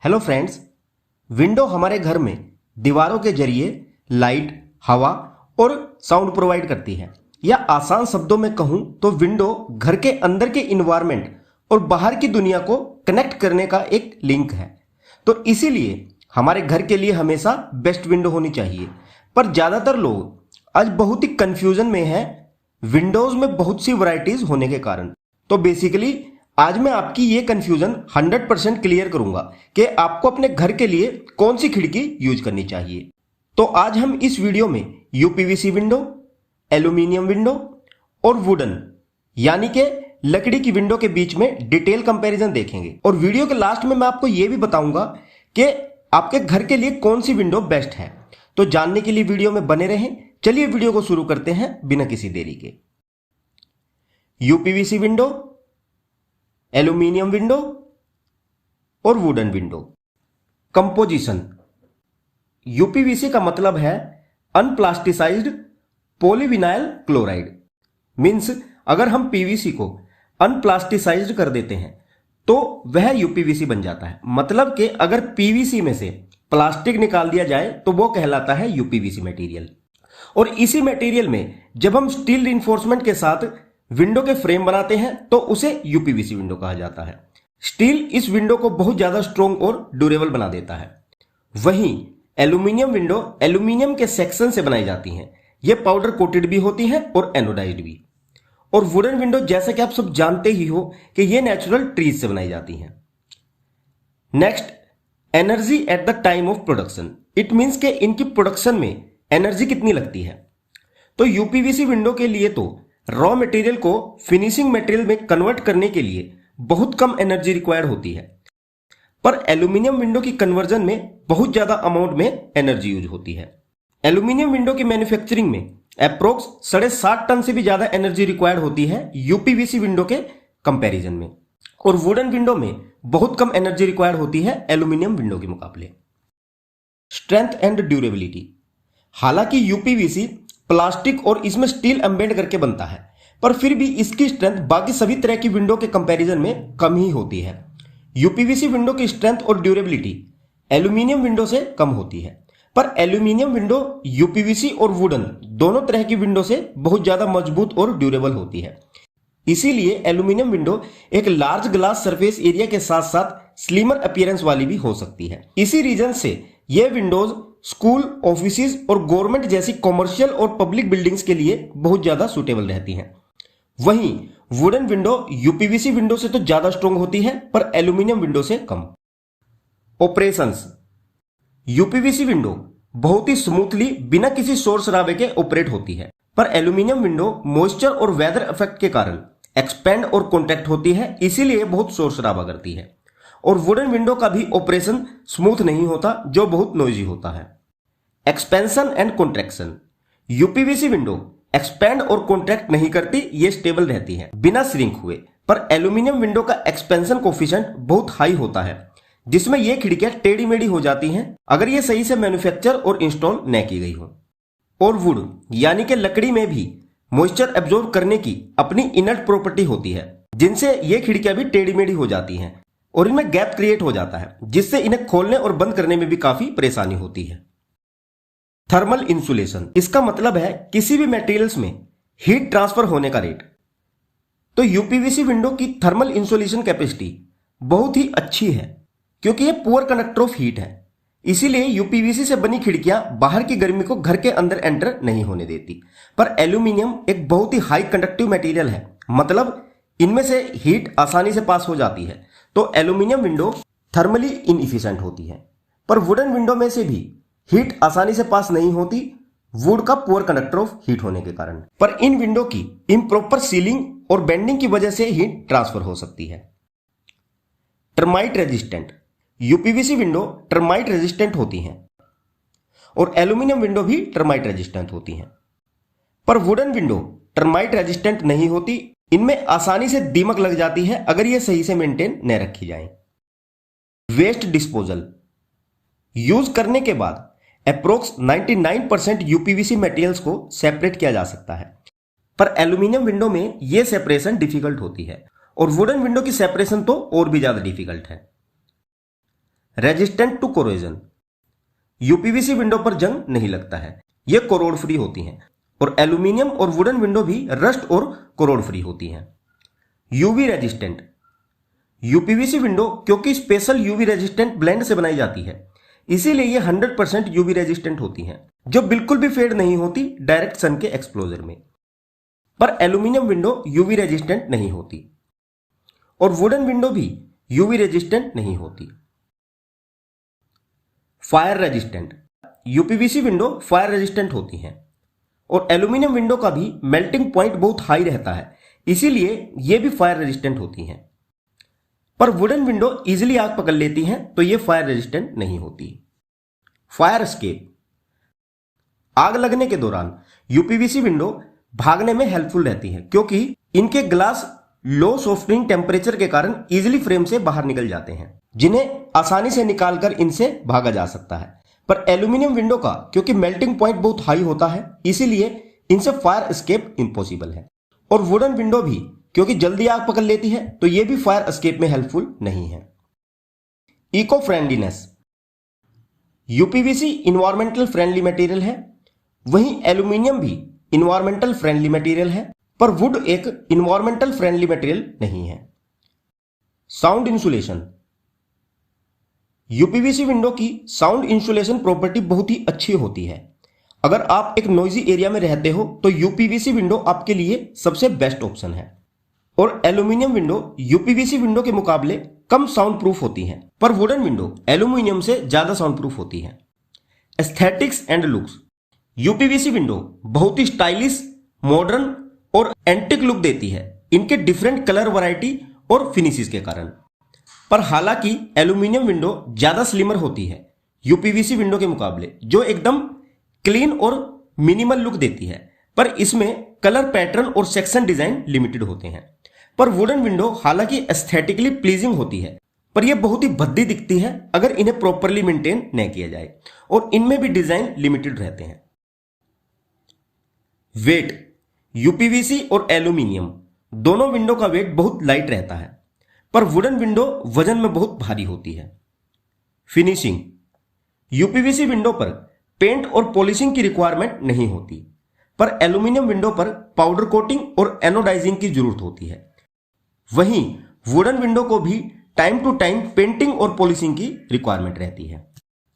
Hello friends, window हमारे घर में दीवारों के जरिए लाइट, हवा और साउंड प्रोवाइड करती है। या आसान शब्दों में कहूं तो विंडो घर के अंदर के इन्वायरमेंट और बाहर की दुनिया को कनेक्ट करने का एक लिंक है। तो इसीलिए हमारे घर के लिए हमेशा बेस्ट विंडो होनी चाहिए। पर ज्यादातर लोग आज बहुत ही कंफ्यूजन में हैं विंडोज में बहुत सी वैरायटीज होने के कारण। तो बेसिकली आज मैं आपकी ये कंफ्यूजन 100% क्लियर करूंगा कि आपको अपने घर के लिए कौन सी खिड़की यूज करनी चाहिए। तो आज हम इस वीडियो में यूपीवीसी विंडो, एल्यूमिनियम विंडो और वुडन यानी कि लकड़ी की विंडो के बीच में डिटेल कंपैरिजन देखेंगे। और वीडियो के लास्ट में मैं आपको यह भी बताऊंगा कि आपके घर के लिए कौन सी विंडो बेस्ट है। तो जानने के लिए वीडियो में बने रहें। चलिए वीडियो को शुरू करते हैं बिना किसी देरी के। यूपीवीसी विंडो, एल्यूमिनियम विंडो और वुडन विंडो। कंपोजिशन। यूपीवीसी का मतलब है अनप्लास्टिसाइज्ड पॉलीविनाइल क्लोराइड। मींस अगर हम पीवीसी को अनप्लास्टिसाइज्ड कर देते हैं तो वह यूपीवीसी बन जाता है। मतलब कि अगर पीवीसी में से प्लास्टिक निकाल दिया जाए तो वो कहलाता है यूपीवीसी मटेरियल। और इसी मटेरियल में जब हम स्टील रिइंफोर्समेंट के साथ विंडो के फ्रेम बनाते हैं तो उसे यूपीवीसी विंडो कहा जाता है। स्टील इस विंडो को बहुत ज्यादा स्ट्रॉन्ग और ड्यूरेबल बना देता है। वहीं एल्यूमिनियम विंडो एल्यूमिनियम के सेक्शन से बनाई जाती हैं। ये पाउडर कोटेड भी होती हैं और एनोडाइज्ड भी। और वुडन विंडो जैसे कि आप सब जानते ही हो कि ये नेचुरल ट्रीज से बनाई जाती हैं। Next, energy at the time of production. It means के इनकी प्रोडक्शन में एनर्जी कितनी लगती है। तो यूपीवीसी विंडो के लिए तो रॉ मटेरियल को फिनिशिंग मटेरियल में कन्वर्ट करने के लिए बहुत कम एनर्जी रिक्वायर्ड होती है। पर एल्यूमिनियम विंडो की कन्वर्जन में बहुत ज्यादा अमाउंट में एनर्जी यूज होती है। एल्यूमिनियम विंडो की मैन्युफैक्चरिंग में अप्रोक्स 7.5 टन से भी ज्यादा एनर्जी रिक्वायर्ड होती है यूपीवीसी विंडो के कंपैरिजन में। और वुडन विंडो में बहुत कम एनर्जी रिक्वायर्ड होती है एल्यूमिनियम विंडो के मुकाबले। Strength and durability. हालांकि यूपीवीसी प्लास्टिक और इसमें स्टील एम्बेड करके बनता है, पर फिर भी इसकी स्ट्रेंथ बाकी सभी तरह की विंडो के कंपैरिजन में कम ही होती है। यूपीवीसी विंडो की स्ट्रेंथ और ड्यूरेबिलिटी एल्यूमिनियम विंडो से कम होती है। पर एल्यूमिनियम विंडो यूपीवीसी और वुडन दोनों तरह की विंडो से बहुत ज्यादा मजबूत और ड्यूरेबल होती है। इसीलिए एल्यूमिनियम विंडो एक लार्ज ग्लास सरफेस एरिया के साथ साथ स्लिमर अपीयरेंस वाली भी हो सकती है। इसी रीजन से यह विंडोज स्कूल, ऑफिसेज और गवर्नमेंट जैसी कॉमर्शियल और पब्लिक बिल्डिंग्स के लिए बहुत ज्यादा सुटेबल रहती हैं। वहीं वुडन विंडो यूपीवीसी विंडो से तो ज्यादा स्ट्रॉन्ग होती है पर एल्यूमिनियम विंडो से कम। ऑपरेशंस। यूपीवीसी विंडो बहुत ही स्मूथली बिना किसी शोर शराबे के ऑपरेट होती है, पर एल्यूमिनियम विंडो मॉइस्चर और वेदर इफेक्ट के कारण एक्सपेंड और कॉन्ट्रैक्ट होती है, इसीलिए बहुत शोर शराबा करती है। और वुडन विंडो का भी ऑपरेशन स्मूथ नहीं होता, जो बहुत नॉइजी होता है। Expansion and contraction. UPVC window expand और कॉन्ट्रैक्ट नहीं करती, ये स्टेबल रहती है बिना श्रिंक हुए। पर एल्यूमिनियम विंडो का एक्सपेंशन कोफिशिएंट बहुत हाई होता है, जिसमें ये खिड़कियां टेढ़ी मेढ़ी हो जाती हैं अगर ये सही से मैन्युफैक्चर और इंस्टॉल न की गई हो। और वुड यानी कि लकड़ी में भी मॉइस्चर एब्जॉर्ब करने की अपनी इनर्ट प्रॉपर्टी होती है, जिनसे ये खिड़कियां भी टेढ़ी मेढ़ी हो जाती हैं और इनमें गैप क्रिएट हो जाता है, जिससे इन्हें खोलने और बंद करने में भी काफी परेशानी होती है। Thermal insulation. इसका मतलब है किसी भी मटेरियल्स में हीट ट्रांसफर होने का रेट। तो यूपीवीसी विंडो की थर्मल इंसुलेशन कैपेसिटी बहुत ही अच्छी है, क्योंकि यह पुअर कंडक्टर ऑफ हीट है। इसीलिए यूपीवीसी से बनी खिड़कियां बाहर की गर्मी को घर के अंदर एंटर नहीं होने देती। पर एल्यूमिनियम एक बहुत ही हाई कंडक्टिव मटेरियल है, मतलब इनमें से हीट आसानी से पास हो जाती है। तो एल्यूमिनियम विंडो थर्मली इनएफिशिएंट होती है। पर वुडन विंडो में से भी हीट आसानी से पास नहीं होती, वुड का पुअर कंडक्टर ऑफ हीट होने के कारण। पर इन विंडो की इम्प्रॉपर सीलिंग और बेंडिंग की वजह से हीट ट्रांसफर हो सकती है। Termite resistant. UPVC window termite resistant होती हैं और एल्यूमिनियम विंडो भी टर्माइट रेजिस्टेंट होती हैं। पर वुडन विंडो टर्माइट रेजिस्टेंट नहीं होती, इनमें आसानी से दीमक लग जाती है अगर ये सही से मेंटेन न रखी जाए। Waste disposal. यूज करने के बाद अप्रोक्स 99% यूपीवीसी मटेरियल्स को सेपरेट किया जा सकता है, पर एल्यूमिनियम विंडो में यह सेपरेशन डिफिकल्ट होती है और वुडन विंडो की सेपरेशन तो और भी ज्यादा डिफिकल्ट है। Resistant to corrosion. UPVC window पर जंग नहीं लगता है, ये कोरोड फ्री होती हैं। और एल्यूमिनियम और वुडन विंडो भी रस्ट और कोरोड फ्री होती हैं। UV resistant. यूपीवीसी विंडो क्योंकि स्पेशल यूवी रेजिस्टेंट ब्लेंड से बनाई जाती है, इसीलिए ये 100% यूवी रेजिस्टेंट होती हैं, जो बिल्कुल भी फेड नहीं होती डायरेक्ट सन के एक्सपोजर में। पर एल्यूमिनियम विंडो यूवी रेजिस्टेंट नहीं होती और वुडन विंडो भी यूवी रेजिस्टेंट नहीं होती। Fire resistant. UPVC window fire resistant होती हैं और एल्यूमिनियम विंडो का भी मेल्टिंग पॉइंट बहुत हाई रहता है, इसीलिए ये भी फायर रेजिस्टेंट होती हैं। पर वुडन विंडो इजीली आग पकड़ लेती हैं, तो ये फायर रेजिस्टेंट नहीं होती। Fire escape. आग लगने के दौरान यूपीवीसी विंडो भागने में हेल्पफुल रहती है, क्योंकि इनके ग्लास लो सॉफ्टनिंग टेम्परेचर के कारण इजीली फ्रेम से बाहर निकल जाते हैं, जिन्हें आसानी से निकालकर इनसे भागा जा सकता है। पर एल्यूमिनियम विंडो का क्योंकि मेल्टिंग पॉइंट बहुत हाई होता है, इसीलिए इनसे फायर एस्केप इम्पॉसिबल है। और वुडन विंडो भी क्योंकि जल्दी आग पकड़ लेती है, तो ये भी फायर एस्केप में हेल्पफुल नहीं है। Eco friendliness. UPVC environmental friendly material है, वहीं एल्यूमिनियम भी इन्वायरमेंटल फ्रेंडली मटेरियल है, पर वुड एक इन्वायरमेंटल फ्रेंडली मटेरियल नहीं है। Sound insulation. यूपीवीसी विंडो की साउंड इंसुलेशन प्रॉपर्टी बहुत ही अच्छी होती है। अगर आप एक नॉइजी एरिया में रहते हो तो यूपीवीसी विंडो आपके लिए सबसे बेस्ट ऑप्शन है। और एल्यूमिनियम विंडो यूपीवीसी विंडो के मुकाबले कम साउंड प्रूफ होती हैं, पर वुडन विंडो एल्यूमिनियम से ज्यादा साउंड प्रूफ होती है। Aesthetics and looks. UPVC window बहुत ही स्टाइलिश, मॉडर्न और एंटिक लुक देती है इनके डिफरेंट कलर वैरायटी और फिनिशेस के कारण। पर हालांकि एल्यूमिनियम विंडो ज्यादा स्लिमर होती है यूपीवीसी विंडो के मुकाबले, जो एकदम क्लीन और मिनिमल लुक देती है, पर इसमें कलर पैटर्न और सेक्शन डिजाइन लिमिटेड होते हैं। पर वुडन विंडो हालांकि एस्थेटिकली प्लीजिंग होती है, पर यह बहुत ही भद्दी दिखती है अगर इन्हें प्रॉपरली मेंटेन न किया जाए, और इनमें भी डिजाइन लिमिटेड रहते हैं। वेट। यूपीवीसी और एल्यूमिनियम दोनों विंडो का वेट बहुत लाइट रहता है, पर वुडन विंडो वजन में बहुत भारी होती है। फिनिशिंग। यूपीवीसी विंडो पर पेंट और पॉलिशिंग की रिक्वायरमेंट नहीं होती, पर एल्यूमिनियम विंडो पर पाउडर कोटिंग और एनोडाइजिंग की जरूरत होती है। वहीं वुडन विंडो को भी टाइम टू टाइम पेंटिंग और पॉलिशिंग की रिक्वायरमेंट रहती है।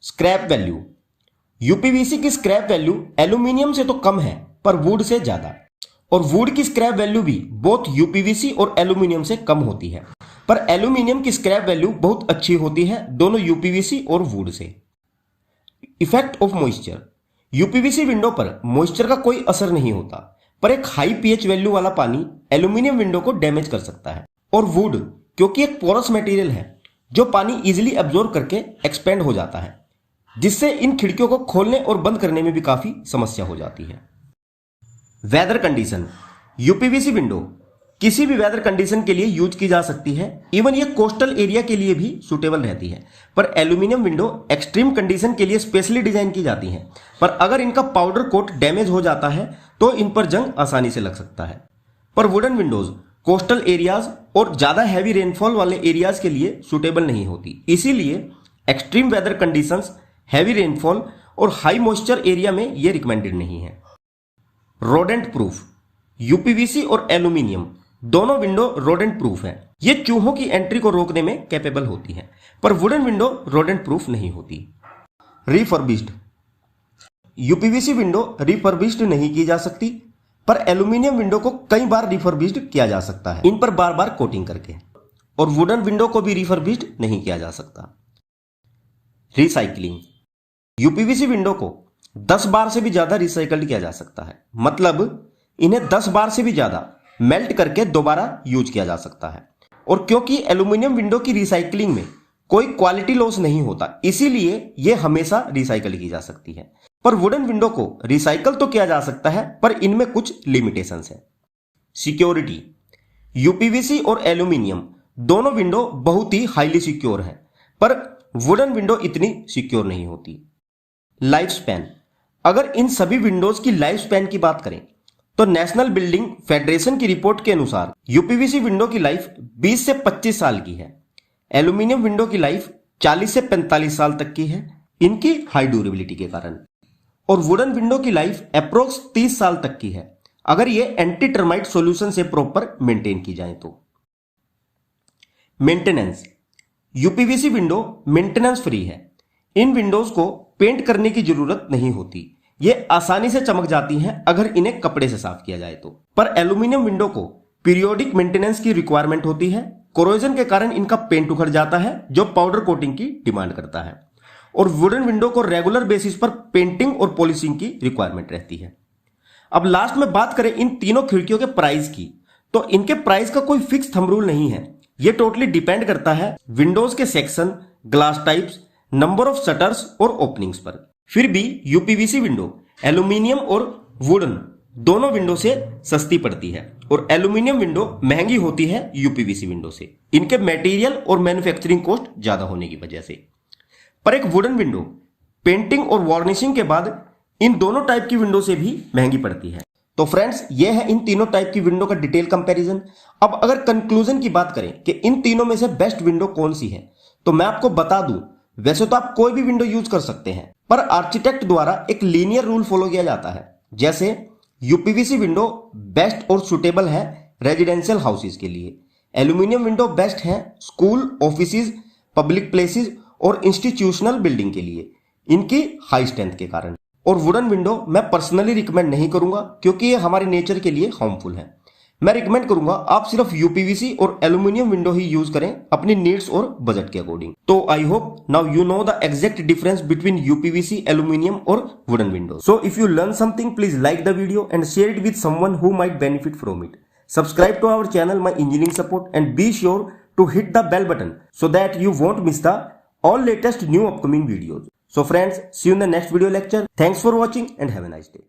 Scrap value. यूपीवीसी की स्क्रैप वैल्यू एल्यूमिनियम से तो कम है, पर वुड से ज्यादा, और वुड की स्क्रैप वैल्यू भी बोथ यूपीवीसी और एल्यूमिनियम से कम होती है। पर एल्यूमिनियम की स्क्रैप वैल्यू बहुत अच्छी होती है दोनों यूपीवीसी और would say. Effect of moisture. UPVC window पर मॉइस्चर का कोई असर नहीं होता, पर एक हाई पीएच वैल्यू वाला पानी एल्यूमिनियम विंडो को डैमेज कर सकता है। और वुड क्योंकि एक पोरस मटेरियल है जो पानी इजीली एब्जॉर्ब करके एक्सपेंड हो जाता है, जिससे इन खिड़कियों को खोलने और बंद करने में भी काफी समस्या हो जाती है। Weather condition. यूपीवीसी विंडो किसी भी वेदर कंडीशन के लिए यूज की जा सकती है, इवन ये कोस्टल एरिया के लिए भी सुटेबल रहती है। पर एल्यूमिनियम विंडो एक्सट्रीम कंडीशन के लिए स्पेशली डिजाइन की जाती है, पर अगर इनका पाउडर कोट डैमेज हो जाता है तो इन पर जंग आसानी से लग सकता है। पर वुडन विंडोज कोस्टल एरियाज और ज्यादा हैवी रेनफॉल वाले एरियाज के लिए सुटेबल नहीं होती, इसीलिए extreme weather conditions, heavy rainfall और हाई मॉइस्चर एरिया में ये रिकमेंडेड नहीं है। Rodent proof. यूपीवीसी और एल्यूमिनियम दोनों विंडो रोडेंट प्रूफ है, ये चूहों की एंट्री को रोकने में कैपेबल होती है, पर वुडन विंडो रोडेंट प्रूफ नहीं होती। रिफर्बिश्ड। यूपीवीसी विंडो रिफर्बिश्ड नहीं की जा सकती, पर एल्यूमिनियम विंडो को कई बार रिफर्बिश्ड किया जा सकता है इन पर बार बार कोटिंग करके, और वुडन विंडो को भी रिफर्बिश्ड नहीं किया जा सकता। रिसाइकलिंग। यूपीवीसी विंडो को 10 बार से भी ज्यादा रिसाइकल्ड किया जा सकता है, मतलब इन्हें 10 बार से भी ज्यादा मेल्ट करके दोबारा यूज किया जा सकता है। और क्योंकि एल्यूमिनियम विंडो की रिसाइकलिंग में कोई क्वालिटी लॉस नहीं होता, इसीलिए यह हमेशा रिसाइकल की जा सकती है। पर वुडन विंडो को रिसाइकल तो किया जा सकता है, पर इनमें कुछ लिमिटेशंस है। सिक्योरिटी। यूपीवीसी और एल्यूमिनियम दोनों विंडो बहुत ही हाईली सिक्योर है, पर वुडन विंडो इतनी सिक्योर नहीं होती। Life span. अगर इन सभी विंडोज की लाइफ स्पैन की बात करें तो नेशनल बिल्डिंग फेडरेशन की रिपोर्ट के अनुसार यूपीवीसी विंडो की लाइफ 20 से 25 साल की है, एल्यूमिनियम विंडो की लाइफ 40 से 45 साल तक की है इनकी हाई ड्यूरेबिलिटी के कारण। और वुडन विंडो की लाइफ अप्रोक्स 30 साल तक की है अगर ये एंटी टर्माइट सॉल्यूशन से प्रॉपर मेंटेन की जाए तो। Maintenance, UPVC window maintenance free है। इन विंडोज को पेंट करने की जरूरत नहीं होती, ये आसानी से चमक जाती हैं अगर इन्हें कपड़े से साफ किया जाए तो। पर एल्यूमिनियम विंडो को पीरियोडिक मेंटेनेंस की रिक्वायरमेंट होती है। कोरोजन के कारण इनका पेंट उखड़ जाता है जो पाउडर कोटिंग की डिमांड करता है। और वुडन विंडो को रेगुलर बेसिस पर पेंटिंग और पॉलिशिंग की रिक्वायरमेंट रहती है। अब लास्ट में बात करें इन तीनों खिड़कियों के प्राइस की, तो इनके प्राइस का कोई फिक्स थंब रूल नहीं है। ये टोटली डिपेंड करता है विंडोज के section, glass types, number of shutters और ओपनिंग्स पर। फिर भी यूपीवीसी विंडो एल्यूमिनियम और वुडन दोनों विंडो से सस्ती पड़ती है और एल्यूमिनियम विंडो महंगी होती है यूपीवीसी विंडो से, इनके मटेरियल और मैन्युफैक्चरिंग कॉस्ट ज्यादा होने की वजह से। पर एक वुडन विंडो पेंटिंग और वार्निशिंग के बाद इन दोनों टाइप की विंडो से भी महंगी पड़ती है। तो फ्रेंड्स, ये है इन तीनों टाइप की विंडो का डिटेल कंपैरिजन। अब अगर कंक्लूजन की बात करें कि इन तीनों में से बेस्ट विंडो कौन सी है, तो मैं आपको बता दूं, वैसे तो आप कोई भी विंडो यूज कर सकते हैं, पर आर्किटेक्ट द्वारा एक लीनियर रूल फॉलो किया जाता है। जैसे यूपीवीसी विंडो बेस्ट और सुटेबल है रेजिडेंशियल हाउसेज के लिए, एल्यूमिनियम विंडो बेस्ट है स्कूल, ऑफिसेज, पब्लिक प्लेसेस और इंस्टीट्यूशनल बिल्डिंग के लिए, इनकी हाई स्ट्रेंथ के कारण। और वुडन विंडो मैं पर्सनली रिकमेंड नहीं करूंगा क्योंकि ये हमारे नेचर के लिए हार्मफुल है। मैं रिकमेंड करूंगा आप सिर्फ यूपीवीसी और एल्यूमिनियम विंडो ही यूज करें अपनी नीड्स और बजट के अकॉर्डिंग। तो I hope now you know the exact difference between uPVC, aluminium और wooden window. So if you learn something, please like the video and share it with someone who might benefit from it. Subscribe to our channel My Engineering Support and be sure to hit the bell button so that you won't miss the all latest new upcoming videos. So friends, see you in the next video lecture. Thanks for watching and have a nice day.